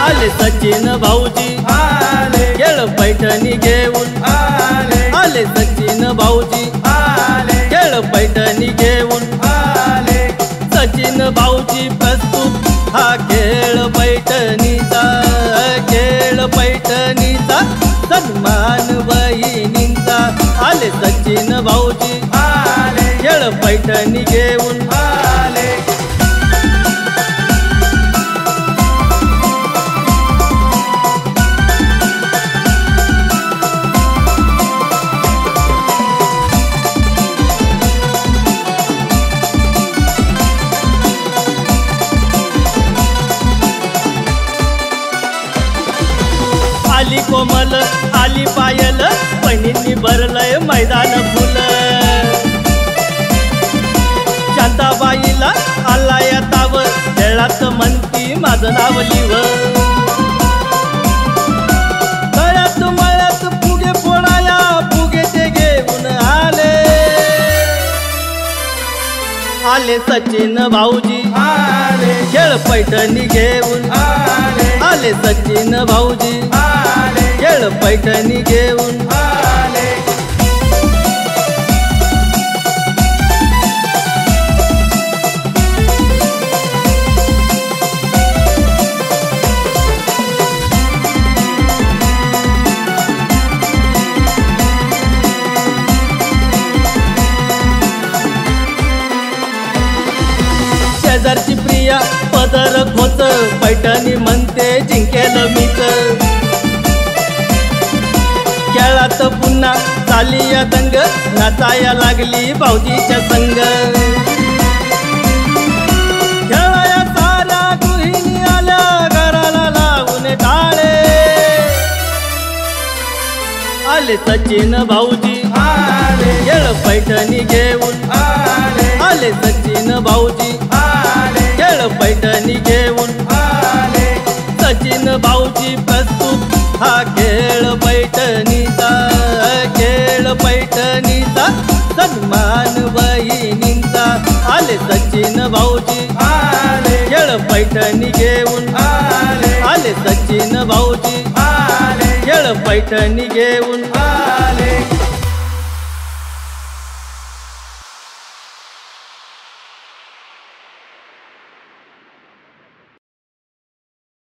आले सचिन भाऊजी आले खेळ पैठणी घेऊन आले सचिन भाऊजी खेळ पैठणी घेऊन सचिन भाऊजी प्रस्तुत हा खेळ पैठणीचा सन्मान बहिणींचा आले सचिन भाऊजी खेळ पैठणी घेऊन आली कोमल आली पायल बहिणींनी भरलंय मैदान फुल शांताबाईला आला या ताव खेळात म्हणती माझं नाव लिव गळ्यात मळ्यात फुगे फोडाया फुगे ते घेऊन आले सचिन भाऊजी खेळ पैठणी घेऊन आले सचिन भाऊजी खेळ पैठणी घेऊन शेजारची प्रिया पदर खोच पैठणी म्हणते जिंकेल मीच खेळात पुन्हा चाली या दंग नाचाया लागली भाऊजीच्या संग खेळाया साऱ्या गृहिणी आल्या घराला लावून टाळे आले सचिन भाऊजी खेळ पैठणी घेऊन आले सचिन भाऊजी खेळ पैठणी घेऊन सचिन भाऊजी प्रस्तुत हा खेळ पैठणीचा सन्मान बहिणींचा आले सचिन भाऊजी खेळ पैठणी घेऊन आले सचिन भाऊजी खेळ पैठणी घेऊन